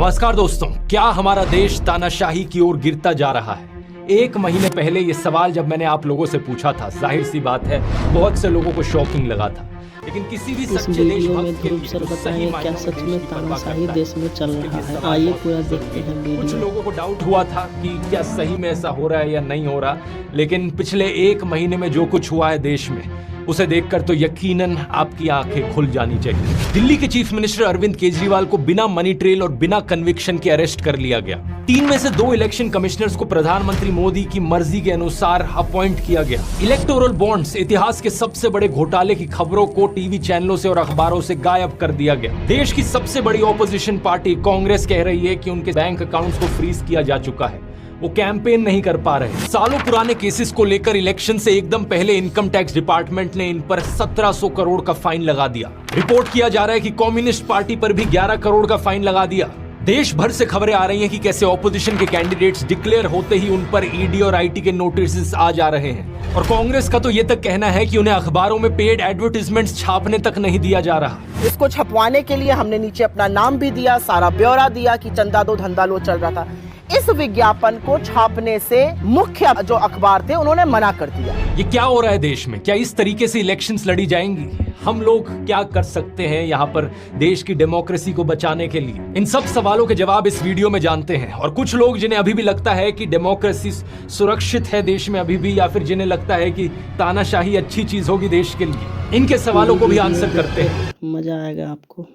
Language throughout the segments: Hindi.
नमस्कार दोस्तों, क्या हमारा देश तानाशाही की ओर गिरता जा रहा है? एक महीने पहले ये सवाल जब मैंने आप लोगों से पूछा था, जाहिर सी बात है बहुत से लोगों को शॉकिंग लगा था, लेकिन किसी भी सच्चे देशभक्त के लिए तो सही क्या सच में तानाशाही देश में चल रहा है? आइए पूरा देखते हैं वीडियो। कुछ लोगों को डाउट हुआ था कि क्या सही में ऐसा हो रहा है या नहीं हो रहा, लेकिन पिछले एक महीने में जो कुछ हुआ है देश में, उसे देखकर तो यकीनन आपकी आंखें खुल जानी चाहिए। दिल्ली के चीफ मिनिस्टर अरविंद केजरीवाल को बिना मनी ट्रेल और बिना कन्विक्शन के अरेस्ट कर लिया गया। 3 में से 2 इलेक्शन कमिश्नर्स को प्रधानमंत्री मोदी की मर्जी के अनुसार अपॉइंट किया गया। इलेक्टोरल बॉन्ड्स, इतिहास के सबसे बड़े घोटाले की खबरों को टीवी चैनलों से और अखबारों से गायब कर दिया गया। देश की सबसे बड़ी ऑपोजिशन पार्टी कांग्रेस कह रही है कि उनके बैंक अकाउंट्स को फ्रीज किया जा चुका है, वो कैंपेन नहीं कर पा रहे। सालों पुराने केसेस को लेकर इलेक्शन से एकदम पहले इनकम टैक्स डिपार्टमेंट ने इन पर 1700 करोड़ का फाइन लगा दिया। रिपोर्ट किया जा रहा है कि कम्युनिस्ट पार्टी पर भी 11 करोड़ का फाइन लगा दिया। देश भर से खबरें आ रही हैं कि कैसे ऑपोजिशन के कैंडिडेट्स डिक्लेयर होते ही उन पर ईडी और आईटी के नोटिस आ जा रहे हैं, और कांग्रेस का तो ये तक कहना है कि उन्हें अखबारों में पेड एडवर्टाइजमेंट्स छापने तक नहीं दिया जा रहा। इसको छपवाने के लिए हमने नीचे अपना नाम भी दिया, सारा ब्यौरा दिया कि चंदा दो धंधा लो चल रहा था। इस विज्ञापन को छापने से मुख्य जो अखबार थे उन्होंने मना कर दिया। ये क्या हो रहा है देश में? क्या इस तरीके से इलेक्शंस लड़ी जाएंगी? हम लोग क्या कर सकते हैं यहाँ पर देश की डेमोक्रेसी को बचाने के लिए? इन सब सवालों के जवाब इस वीडियो में जानते हैं। और कुछ लोग जिन्हें अभी भी लगता है कि डेमोक्रेसी सुरक्षित है देश में अभी भी, या फिर जिन्हें लगता है कि तानाशाही अच्छी चीज होगी देश के लिए, इनके सवालों को भी आंसर करते हैं। मजा आएगा आपको।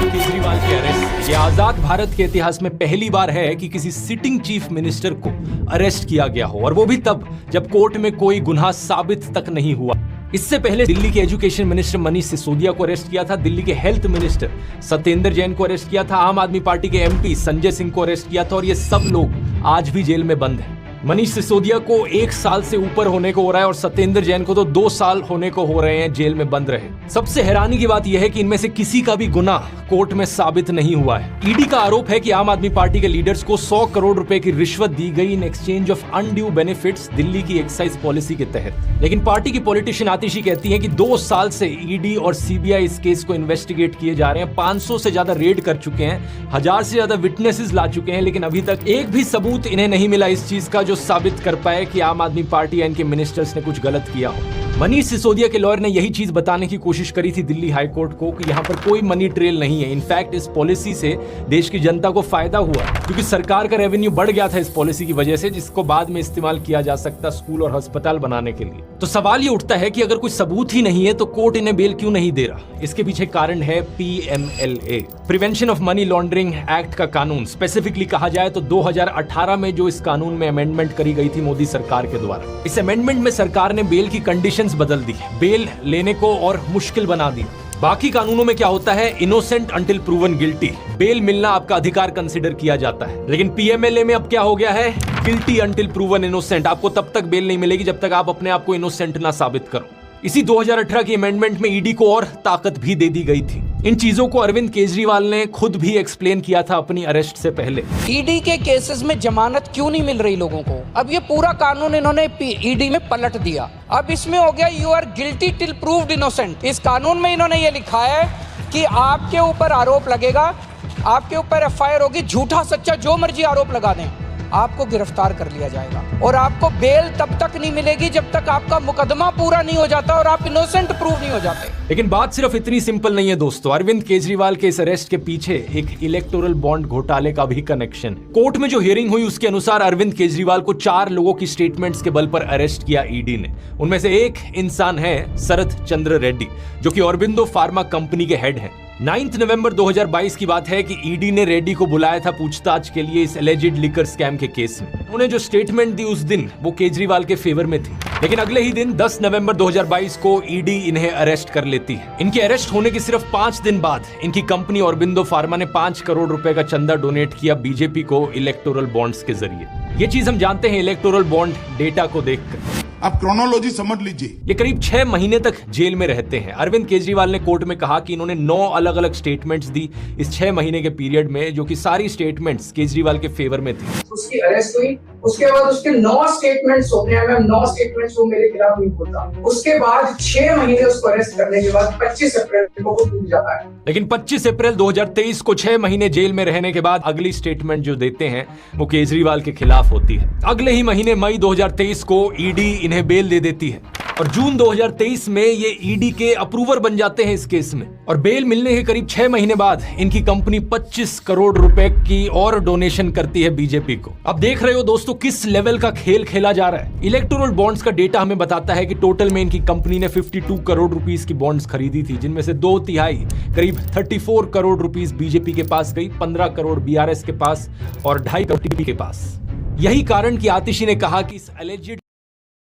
केजरीवाल के अरेस्ट। ये आजाद भारत के इतिहास में पहली बार है कि किसी सिटिंग चीफ मिनिस्टर को अरेस्ट किया गया हो, और वो भी तब जब कोर्ट में कोई गुनाह साबित तक नहीं हुआ। इससे पहले दिल्ली के एजुकेशन मिनिस्टर मनीष सिसोदिया को अरेस्ट किया था, दिल्ली के हेल्थ मिनिस्टर सत्येंद्र जैन को अरेस्ट किया था, आम आदमी पार्टी के एमपी संजय सिंह को अरेस्ट किया था, और ये सब लोग आज भी जेल में बंद हैं। मनीष सिसोदिया को 1 साल से ऊपर होने को हो रहा है, और सत्येंद्र जैन को तो 2 साल होने को हो रहे हैं जेल में बंद रहे। सबसे हैरानी की बात यह है कि इनमें से किसी का भी गुनाह कोर्ट में साबित नहीं हुआ है। ईडी का आरोप है कि आम आदमी पार्टी के लीडर्स को 100 करोड़ रुपए की रिश्वत दी गई in exchange of undue benefits Delhi की एक्साइज पॉलिसी के तहत। लेकिन पार्टी की पॉलिटिशियन आतिशी कहती है कि 2 साल से ईडी और सीबीआई इस केस को इन्वेस्टिगेट किए जा रहे हैं, 500 से ज्यादा रेड कर चुके हैं, 1000 से ज्यादा विटनेसेस ला चुके हैं, लेकिन अभी तक एक भी सबूत इन्हें नहीं मिला इस चीज का जो साबित कर पाए कि आम आदमी पार्टी या इनके मिनिस्टर्स ने कुछ गलत किया हो। मनीष सिसोदिया के लॉयर ने यही चीज बताने की कोशिश करी थी दिल्ली हाई कोर्ट को कि यहाँ पर कोई मनी ट्रेल नहीं है। इनफैक्ट इस पॉलिसी से देश की जनता को फायदा हुआ, क्योंकि सरकार का रेवेन्यू बढ़ गया था इस पॉलिसी की वजह से, जिसको बाद में इस्तेमाल किया जा सकता स्कूल और अस्पताल बनाने के लिए। तो सवाल ये उठता है कि अगर कोई सबूत ही नहीं है तो कोर्ट इन्हें बेल क्यों नहीं दे रहा? इसके पीछे कारण है PMLA, prevention of money laundering act का कानून। स्पेसिफिकली कहा जाए तो 2018 में जो इस कानून में अमेंडमेंट करी गई थी मोदी सरकार के द्वारा, इस अमेंडमेंट में सरकार ने बेल की कंडीशंस बदल दी, बेल लेने को और मुश्किल बना दी। बाकी कानूनों में क्या होता है, innocent until proven guilty, bail मिलना आपका अधिकार कंसिडर किया जाता है। लेकिन PMLA में अब क्या हो गया है, गिल्टी अंटिल प्रूवन इनोसेंट, आपको तब तक बेल नहीं मिलेगी जब तक आप अपने आप को इनोसेंट ना साबित करो। इसी 2018 की अमेंडमेंट में ईडी को और ताकत भी दे दी गई थी। इन चीजों को अरविंद केजरीवाल ने खुद भी एक्सप्लेन किया था अपनी अरेस्ट से पहले। ईडी के केसेस में जमानत क्यों नहीं मिल रही लोगों को? अब ये पूरा कानून इन्होंने ईडी में पलट दिया। अब इसमें हो गया you are guilty till proved innocent. इस कानून में इन्होंने ये लिखा है कि आपके ऊपर आरोप लगेगा, आपके ऊपर FIR होगी, झूठा सच्चा जो मर्जी आरोप लगा दें, आपको गिरफ्तार कर लिया जाएगा, और आपको बेल तब तक नहीं मिलेगी जब तक आपका मुकदमा पूरा नहीं हो जाता और आप इनोसेंट प्रूव नहीं हो जाते। लेकिन बात सिर्फ इतनी सिंपल नहीं है दोस्तों। अरविंद केजरीवाल के इस अरेस्ट के पीछे एक इलेक्टोरल बॉन्ड घोटाले का भी कनेक्शन है। कोर्ट में जो हियरिंग हुई उसके अनुसार अरविंद केजरीवाल को 4 लोगों की स्टेटमेंट्स के बल पर अरेस्ट किया ईडी ने। उनमें से एक इंसान है शरद चंद्र रेड्डी, जो कि ऑरबिंदो फार्मा कंपनी के हेड हैं। 9 नवंबर 2022 की बात है कि ईडी ने रेड्डी को बुलाया था पूछताछ के लिए इस एलिजिड लिकर स्कैम के केस में। उन्होंने जो स्टेटमेंट दी उस दिन वो केजरीवाल के फेवर में थी, लेकिन अगले ही दिन 10 नवंबर 2022 को ईडी इन्हें अरेस्ट कर लेती है। इनके अरेस्ट होने के सिर्फ 5 दिन बाद इनकी कंपनी ऑरबिंदो फार्मा ने 5 करोड़ रुपए का चंदा डोनेट किया बीजेपी को इलेक्टोरल बॉन्ड्स के जरिए। ये चीज हम जानते हैं इलेक्टोरल बॉन्ड डेटा को देखकर। आप क्रोनोलॉजी समझ लीजिए। ये करीब 6 महीने तक जेल में रहते हैं। अरविंद केजरीवाल ने कोर्ट में कहा कि इन्होंने 9 अलग अलग स्टेटमेंट्स दी इस 6 महीने के पीरियड में, जो कि सारी स्टेटमेंट्स केजरीवाल के फेवर में थी। उसकी अरेस्ट हुई उसके बाद उसके 9 स्टेटमेंट्स होते हैं, मैं 9 स्टेटमेंट्स वो मेरे खिलाफ नहीं बोलता। उसके बाद 6 महीने उसको अरेस्ट करने के बाद 25 अप्रैल को वो टूट जाता है। लेकिन 25 अप्रैल 2023 को 6 महीने जेल में रहने के बाद अगली स्टेटमेंट जो देते हैं वो केजरीवाल के खिलाफ होती है। अगले ही महीने मई 2023 को ईडी इन्हें बेल दे देती है और जून 2023 में ये ईडी के अप्रूवर बन जाते हैं इस केस में। और बेल मिलने के करीब 6 महीने बाद इनकी कंपनी 25 करोड़ रुपए की और डोनेशन करती है बीजेपी को। अब देख रहे हो दोस्तों किस लेवल का खेल खेला जा रहा है। इलेक्टोरल बॉन्ड्स का डेटा हमें बताता है कि टोटल में इनकी कंपनी ने 52 करोड़ रुपीस की बॉन्ड्स खरीदी थी, जिनमें से 2/3 करीब 34 करोड़ रुपीस बीजेपी के पास गई, 15 करोड़ बीआरएस के पास और 2.5 करोड़ टीडीपी के पास। यही कारण कि आतिशी ने कहा कि इस एलिजिड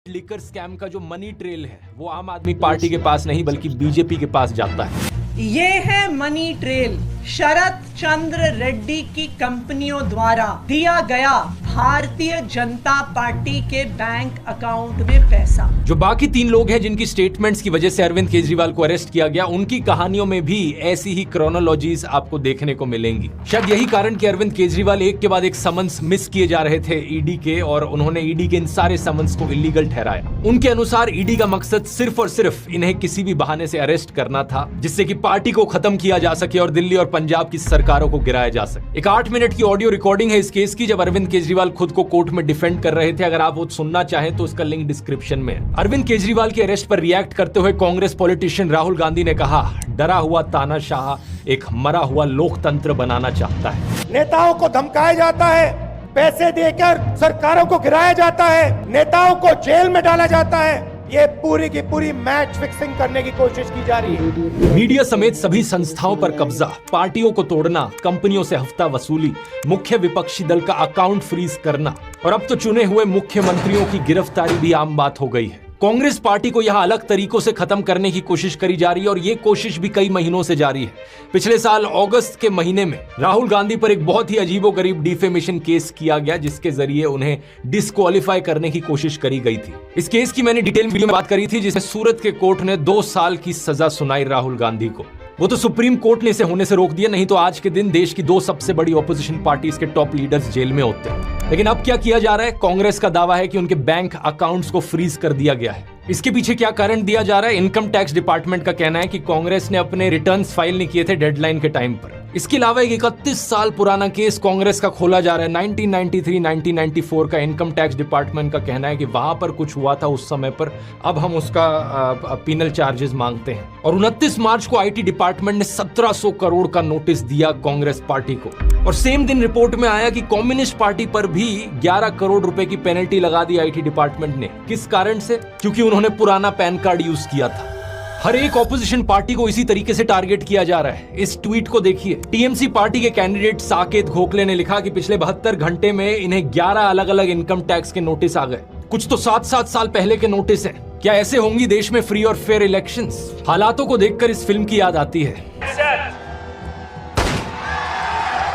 लिकर स्कैम का जो मनी ट्रेल है वो आम आदमी पार्टी के पास नहीं बल्कि बीजेपी के पास जाता है। ये है मनी ट्रेल, शरद चंद्र रेड्डी की कंपनियों द्वारा दिया गया भारतीय जनता पार्टी के बैंक अकाउंट में पैसा। जो बाकी 3 लोग हैं जिनकी स्टेटमेंट्स की वजह से अरविंद केजरीवाल को अरेस्ट किया गया, उनकी कहानियों में भी ऐसी ही क्रोनोलॉजीज आपको देखने को मिलेंगी। शायद यही कारण कि अरविंद केजरीवाल एक के बाद एक समन्स मिस किए जा रहे थे ईडी के, और उन्होंने ईडी के इन सारे समन्स को इलीगल ठहराया। उनके अनुसार ईडी का मकसद सिर्फ और सिर्फ इन्हें किसी भी बहाने से अरेस्ट करना था, जिससे कि पार्टी को खत्म किया जा सके और दिल्ली और पंजाब की सरकारों को गिराया जा सके। एक 8 मिनट की ऑडियो रिकॉर्डिंग है इस केस की, जब अरविंद केजरीवाल खुद को कोर्ट में डिफेंड कर रहे थे। अगर आप वो सुनना चाहें तो उसका लिंक डिस्क्रिप्शन में है। अरविंद केजरीवाल के अरेस्ट पर रिएक्ट करते हुए कांग्रेस पॉलिटिशियन राहुल गांधी ने कहा, डरा हुआ तानाशाह एक मरा हुआ लोकतंत्र बनाना चाहता है। नेताओं को धमकाया जाता है, पैसे देकर सरकारों को गिराया जाता है, नेताओं को जेल में डाला जाता है। ये पूरी की पूरी मैच फिक्सिंग करने की कोशिश की जा रही है। मीडिया समेत सभी संस्थाओं पर कब्जा, पार्टियों को तोड़ना, कंपनियों से हफ्ता वसूली, मुख्य विपक्षी दल का अकाउंट फ्रीज करना और अब तो चुने हुए मुख्यमंत्रियों की गिरफ्तारी भी आम बात हो गई है। कांग्रेस पार्टी को यहां अलग तरीकों से खत्म करने की कोशिश करी जा रही है और ये कोशिश भी कई महीनों से जारी है। पिछले साल अगस्त के महीने में राहुल गांधी पर एक बहुत ही अजीबोगरीब डिफेमेशन केस किया गया, जिसके जरिए उन्हें डिस्क्वालीफाई करने की कोशिश करी गई थी। इस केस की मैंने डिटेल वीडियो में बात करी थी, जिसमें सूरत के कोर्ट ने 2 साल की सजा सुनाई राहुल गांधी को। वो तो सुप्रीम कोर्ट ने इसे होने से रोक दिया, नहीं तो आज के दिन देश की 2 सबसे बड़ी ऑपोजिशन पार्टीज के टॉप लीडर्स जेल में होते हैं। लेकिन अब क्या किया जा रहा है? कांग्रेस का दावा है कि उनके बैंक अकाउंट्स को फ्रीज कर दिया गया है। इसके पीछे क्या कारण दिया जा रहा है? इनकम टैक्स डिपार्टमेंट का कहना है कि कांग्रेस ने अपने रिटर्न्स फाइल नहीं किए थे डेडलाइन के टाइम पर। इसके अलावा एक 31 साल पुराना केस कांग्रेस का खोला जा रहा है। 1993-1994 का इनकम टैक्स डिपार्टमेंट का कहना है कि वहां पर कुछ हुआ था उस समय पर, अब हम उसका पीनल चार्जेस मांगते हैं। और 29 मार्च को आईटी डिपार्टमेंट ने 1700 करोड़ का नोटिस दिया कांग्रेस पार्टी को। और सेम दिन रिपोर्ट में आया कि कम्युनिस्ट पार्टी पर भी 11 करोड़ रुपए की पेनल्टी लगा दी आईटी डिपार्टमेंट ने। किस कारण से? क्योंकि उन्होंने पुराना पैन कार्ड यूज किया था। हर एक ऑपोजिशन पार्टी को इसी तरीके से टारगेट किया जा रहा है। इस ट्वीट को देखिए। टीएमसी पार्टी के कैंडिडेट साकेत गोखले ने लिखा कि पिछले 72 घंटे में इन्हें 11 अलग अलग इनकम टैक्स के नोटिस आ गए। कुछ तो 7-7 साल पहले के नोटिस हैं। क्या ऐसे होंगी देश में फ्री और फेयर इलेक्शंस? हालातों को देखकर इस फिल्म की याद आती है।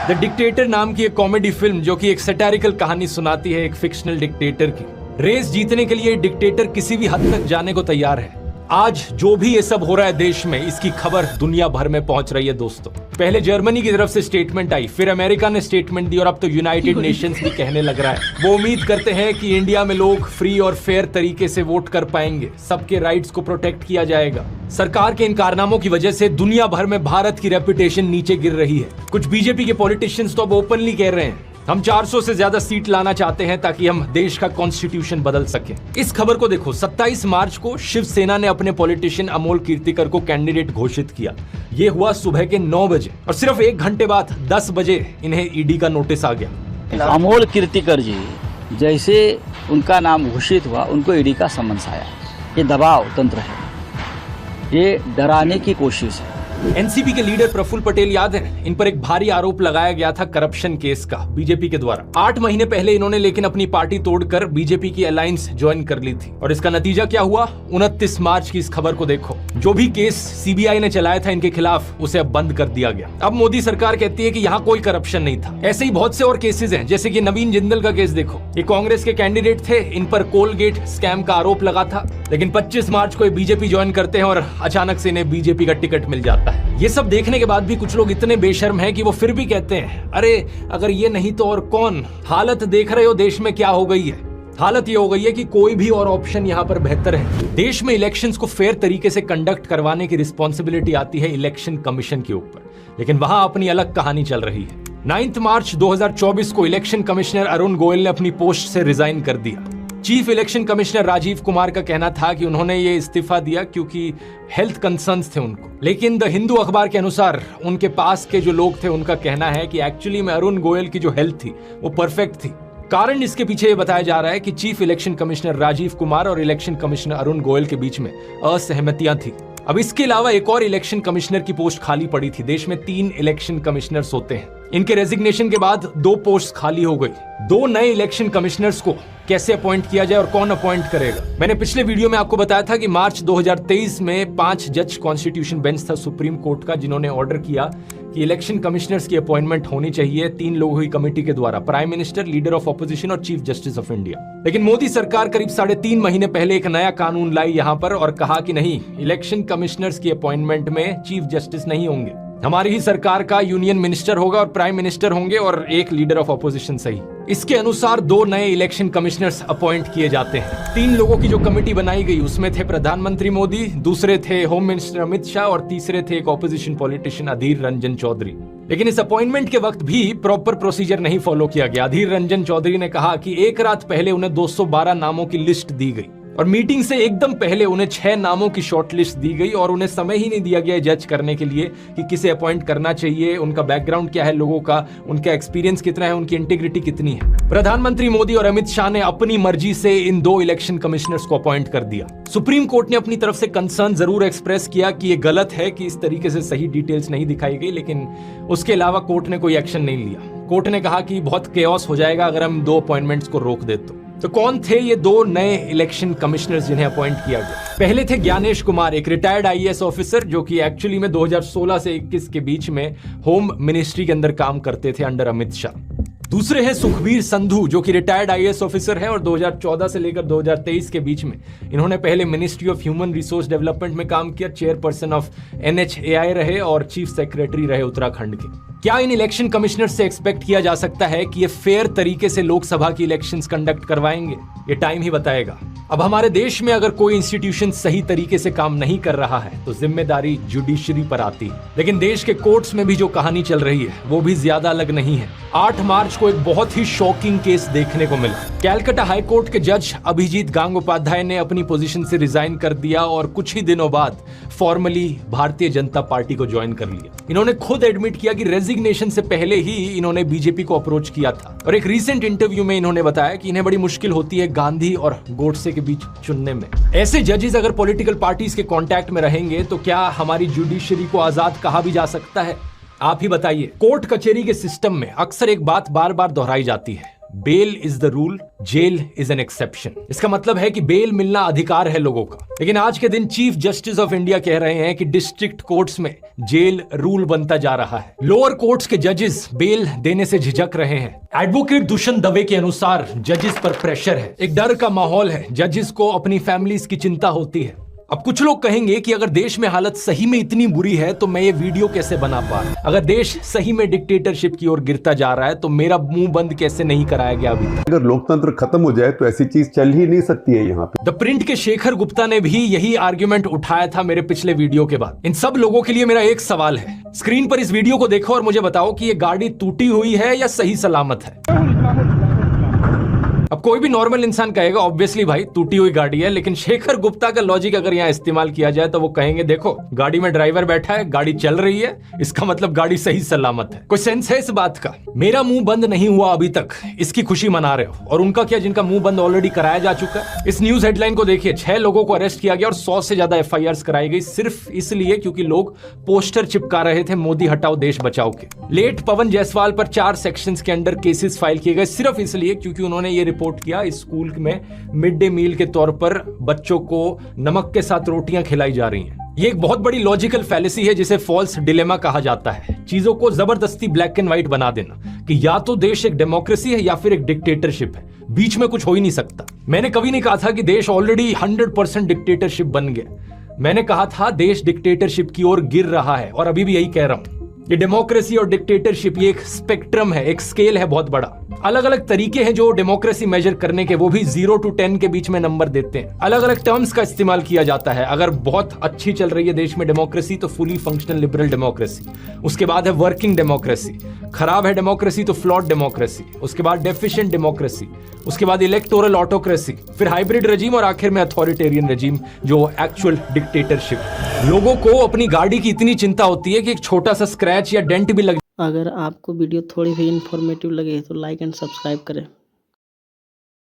द डिक्टेटर नाम की एक कॉमेडी फिल्म, जो कि एक सैटारिकल कहानी सुनाती है एक फिक्शनल डिक्टेटर की। रेस जीतने के लिए डिक्टेटर किसी भी हद तक जाने को तैयार है। आज जो भी ये सब हो रहा है देश में, इसकी खबर दुनिया भर में पहुंच रही है दोस्तों। पहले जर्मनी की तरफ से स्टेटमेंट आई, फिर अमेरिका ने स्टेटमेंट दी और अब तो यूनाइटेड नेशंस भी कहने लग रहा है। वो उम्मीद करते हैं कि इंडिया में लोग फ्री और फेयर तरीके से वोट कर पाएंगे, सबके राइट्स को प्रोटेक्ट किया जाएगा। सरकार के इन कारनामों की वजह से दुनिया भर में भारत की रेपुटेशन नीचे गिर रही है। कुछ बीजेपी के पॉलिटिशियंस तो अब ओपनली कह रहे हैं हम 400 से ज्यादा सीट लाना चाहते हैं ताकि हम देश का कॉन्स्टिट्यूशन बदल सके। इस खबर को देखो। 27 मार्च को शिवसेना ने अपने पॉलिटिशियन अमोल कीर्तिकर को कैंडिडेट घोषित किया। ये हुआ सुबह के 9 बजे और सिर्फ 1 घंटे बाद 10 बजे इन्हें ईडी का नोटिस आ गया। अमोल कीर्तिकर जी जैसे उनका नाम घोषित हुआ, उनको ईडी का समन्स आया। ये दबाव तंत्र है, ये डराने की कोशिश है। एनसीपी के लीडर प्रफुल्ल पटेल याद है, इन पर एक भारी आरोप लगाया गया था करप्शन केस का बीजेपी के द्वारा। 8 महीने पहले इन्होंने लेकिन अपनी पार्टी तोड़कर बीजेपी की अलायंस ज्वाइन कर ली थी। और इसका नतीजा क्या हुआ? 29 मार्च की इस खबर को देखो। जो भी केस सीबीआई ने चलाया था इनके खिलाफ, उसे अब बंद कर दिया गया। अब मोदी सरकार कहती है कि यहाँ कोई करप्शन नहीं था। ऐसे ही बहुत से और केसेस हैं, जैसे कि नवीन जिंदल का केस देखो। ये कांग्रेस के कैंडिडेट थे, इन पर कोलगेट स्कैम का आरोप लगा था, लेकिन 25 मार्च को बीजेपी ज्वाइन करते हैं और अचानक से इन्हें बीजेपी का टिकट मिल जाता है। है। ये सब देखने के बाद भी कुछ लोग इतने बेशर्म हैं कि वो फिर भी कहते हैं, अरे अगर ये नहीं तो और कौन। हालत देख रहे हो देश में क्या हो गई है। हालत ये हो गई है कि कोई भी और ऑप्शन यहाँ पर बेहतर है। देश में इलेक्शंस को फेयर तरीके से कंडक्ट करवाने की रिस्पॉन्सिबिलिटी आती है इलेक्शन कमीशन के ऊपर, लेकिन वहां अपनी अलग कहानी चल रही है। 9 मार्च 2024 को इलेक्शन कमिश्नर अरुण गोयल ने अपनी पोस्ट से रिजाइन कर दिया। Chief election commissioner Rajiv Kumar का कहना था कि उन्होंने ये इस्तीफा दिया क्योंकि हेल्थ कंसर्न्स थे उनको, लेकिन द हिंदू अखबार के अनुसार उनके पास के जो लोग थे उनका कहना है कि एक्चुअली में अरुण गोयल की जो हेल्थ थी वो परफेक्ट थी। कारण इसके पीछे ये बताया जा रहा है कि chief election commissioner Rajiv Kumar और इलेक्शन कमिश्नर अरुण गोयल के बीच में असहमतियां थी। अब इसके अलावा एक और इलेक्शन कमिश्नर की पोस्ट खाली पड़ी थी। देश में 3 इलेक्शन कमिश्नर्स होते हैं। इनके रेजिग्नेशन के बाद 2 पोस्ट खाली हो गई। 2 नए इलेक्शन कमिश्नर्स को कैसे अपॉइंट किया जाए और कौन अपॉइंट करेगा, मैंने पिछले वीडियो में आपको बताया था कि मार्च 2023 में 5 जज कॉन्स्टिट्यूशन बेंच था सुप्रीम कोर्ट का, जिन्होंने ऑर्डर किया कि इलेक्शन कमिश्नर्स की अपॉइंटमेंट होनी चाहिए 3 लोगों की कमेटी के द्वारा, prime minister, leader of opposition और चीफ जस्टिस ऑफ इंडिया। लेकिन मोदी सरकार करीब 3.5 महीने पहले एक नया कानून लाई यहाँ पर और कहा कि नहीं, इलेक्शन कमिश्नर्स की अपॉइंटमेंट में चीफ जस्टिस नहीं होंगे, हमारी ही सरकार का यूनियन मिनिस्टर होगा और प्राइम मिनिस्टर होंगे और एक लीडर ऑफ ऑपोजिशन सही। इसके अनुसार 2 नए इलेक्शन कमिश्नर्स अपॉइंट किए जाते हैं। 3 लोगों की जो कमेटी बनाई गई उसमें थे प्रधानमंत्री मोदी, दूसरे थे होम मिनिस्टर अमित शाह और तीसरे थे एक ऑपोजिशन पॉलिटिशियन अधीर रंजन चौधरी। लेकिन इस अपॉइंटमेंट के वक्त भी प्रॉपर प्रोसीजर नहीं फॉलो किया गया। अधीर रंजन चौधरी ने कहा कि एक रात पहले उन्हें 212 नामों की लिस्ट दी गई और मीटिंग से एकदम पहले उन्हें 6 नामों की शॉर्टलिस्ट दी गई और उन्हें समय ही नहीं दिया गया जज करने के लिए कि किसे अपॉइंट करना चाहिए, उनका बैकग्राउंड क्या है, लोगों का उनका एक्सपीरियंस कितना है, उनकी इंटीग्रिटी कितनी है। प्रधानमंत्री मोदी और अमित शाह ने अपनी मर्जी से इन 2 इलेक्शन कमिश्नर्स को अपॉइंट कर दिया। सुप्रीम कोर्ट ने अपनी तरफ से कंसर्न जरूर एक्सप्रेस किया कि यह गलत है कि इस तरीके से सही डिटेल्स नहीं दिखाई गई, लेकिन उसके अलावा कोर्ट ने कोई एक्शन नहीं लिया। कोर्ट ने कहा कि बहुत केओस हो जाएगा अगर हम 2 अपॉइंटमेंट्स को रोक दे तो कौन थे ये 2 नए इलेक्शन कमिश्नर्स जिन्हें अपॉइंट किया गया? पहले थे ज्ञानेश कुमार, एक रिटायर्ड आईएएस ऑफिसर जो कि एक्चुअली में 2016 से 21 के बीच में होम मिनिस्ट्री के अंदर काम करते थे अंडर अमित शाह। दूसरे हैं सुखबीर संधू जो कि रिटायर्ड आईएएस ऑफिसर है और 2014 से लेकर 2023 के बीच में इन्होंने पहले ministry of human resource development में काम किया, चेयरपर्सन ऑफ NHAI रहे और चीफ सेक्रेटरी रहे उत्तराखंड के। क्या इन इलेक्शन कमिश्नर से एक्सपेक्ट किया जा सकता है कि ये फेयर तरीके से लोकसभा की इलेक्शंस कंडक्ट करवाएंगे? ये टाइम ही बताएगा। अब हमारे देश में अगर कोई इंस्टीट्यूशन सही तरीके से काम नहीं कर रहा है तो जिम्मेदारी जुडिशरी पर आती है, लेकिन देश के कोर्ट्स में भी जो कहानी चल रही है वो भी ज्यादा अलग नहीं है। 8 मार्च को एक बहुत ही शॉकिंग केस देखने को मिला। कैलकाटा हाई कोर्ट के जज अभिजीत गांगोपाध्याय ने अपनी पोजीशन से रिजाइन कर दिया और कुछ ही दिनों बाद फॉर्मली भारतीय जनता पार्टी को ज्वाइन कर लिया। इन्होंने खुद एडमिट किया कि रेजिग्नेशन से पहले ही इन्होंने बीजेपी को अप्रोच किया था और एक रीसेंट इंटरव्यू में इन्होंने बताया कि इन्हें बड़ी मुश्किल होती है गांधी और गोडसे के बीच चुनने में। ऐसे जजेस अगर पॉलिटिकल पार्टीज के कांटेक्ट में रहेंगे तो क्या हमारी जुडिशरी को आजाद कहा भी जा सकता है? आप ही बताइए। कोर्ट कचहरी के सिस्टम में अक्सर एक बात बार बार दोहराई जाती है, bail is the rule, jail is an exception. इसका मतलब है कि बेल मिलना अधिकार है लोगों का, लेकिन आज के दिन चीफ जस्टिस ऑफ इंडिया कह रहे हैं कि डिस्ट्रिक्ट कोर्ट्स में जेल रूल बनता जा रहा है। लोअर कोर्ट्स के जजेस बेल देने से झिझक रहे हैं। एडवोकेट दुष्यंत दवे के अनुसार जजेस पर प्रेशर है, एक डर का माहौल है, जजेस को अपनी फैमिलीज की चिंता होती है। अब कुछ लोग कहेंगे कि अगर देश में हालत सही में इतनी बुरी है तो मैं ये वीडियो कैसे बना पा रहा? अगर देश सही में डिक्टेटरशिप की ओर गिरता जा रहा है तो मेरा मुंह बंद कैसे नहीं कराया गया अभी तक? अगर लोकतंत्र खत्म हो जाए तो ऐसी चीज चल ही नहीं सकती है यहाँ पे। द प्रिंट के शेखर गुप्ता ने भी यही आर्ग्यूमेंट उठाया था मेरे पिछले वीडियो के बाद। इन सब लोगों के लिए मेरा एक सवाल है, स्क्रीन पर इस वीडियो को देखो और मुझे बताओ कि ये गाड़ी टूटी हुई है या सही सलामत है। अब कोई भी नॉर्मल इंसान कहेगा ऑब्वियसली भाई टूटी हुई गाड़ी है, लेकिन शेखर गुप्ता का लॉजिक अगर यहाँ इस्तेमाल किया जाए तो वो कहेंगे देखो गाड़ी में ड्राइवर बैठा है, गाड़ी चल रही है, इसका मतलब गाड़ी सही सलामत है। कोई सेंस है इस बात का? मेरा मुंह बंद नहीं हुआ अभी तक, इसकी खुशी मना रहे हो, और उनका क्या जिनका मुंह बंद ऑलरेडी कराया जा चुका है? इस न्यूज हेडलाइन को देखिए, 6 लोगों को अरेस्ट किया गया और 100 से ज्यादा FIRs कराई गई सिर्फ इसलिए क्योंकि लोग पोस्टर चिपका रहे थे मोदी हटाओ देश बचाओ के। लेट पवन जायसवाल पर 4 सेक्शंस के अंडर केसेस फाइल किए गए सिर्फ इसलिए क्योंकि उन्होंने ये रिपोर्ट किया इस स्कूल में मिड डे मील के तौर पर बच्चों को नमक के साथ रोटियां खिलाई जा रही हैं। ये एक बहुत बड़ी लॉजिकल फैलेसी है जिसे फॉल्स डिलेमा कहा जाता है। चीजों को जबरदस्ती ब्लैक एंड व्हाइट बना देना कि या तो देश एक डेमोक्रेसी है या फिर एक डिक्टेटरशिप है, बीच में कुछ हो ही नहीं सकता। मैंने कभी नहीं कहा था कि देश ऑलरेडी 100% डिक्टेटरशिप बन गया। मैंने कहा था देश डिक्टेटरशिप की ओर गिर रहा है और अभी भी यही कह रहा हूं। ये डेमोक्रेसी और डिक्टेटरशिप ये एक स्पेक्ट्रम है, एक स्केल है बहुत बड़ा। अलग अलग तरीके हैं जो डेमोक्रेसी मेजर करने के, वो भी 0 to 10 के बीच में नंबर देते हैं। अलग अलग टर्म्स का इस्तेमाल किया जाता है। अगर बहुत अच्छी चल रही है देश में डेमोक्रेसी तो फुली फंक्शनल लिबरल डेमोक्रेसी, उसके बाद है वर्किंग डेमोक्रेसी, खराब है डेमोक्रेसी तो फ्लॉड डेमोक्रेसी, उसके बाद डेफिशिएंट डेमोक्रेसी, उसके बाद इलेक्टोरल ऑटोक्रेसी, फिर हाइब्रिड रजीम और आखिर में अथॉरिटेरियन रजीम जो एक्चुअल डिक्टेटरशिप। लोगों को अपनी गाड़ी की इतनी चिंता होती है कि एक छोटा सा स्क्रैच या डेंट भी लग। अगर आपको वीडियो थोड़ी भी इंफॉर्मेटिव लगे तो लाइक एंड सब्सक्राइब करें।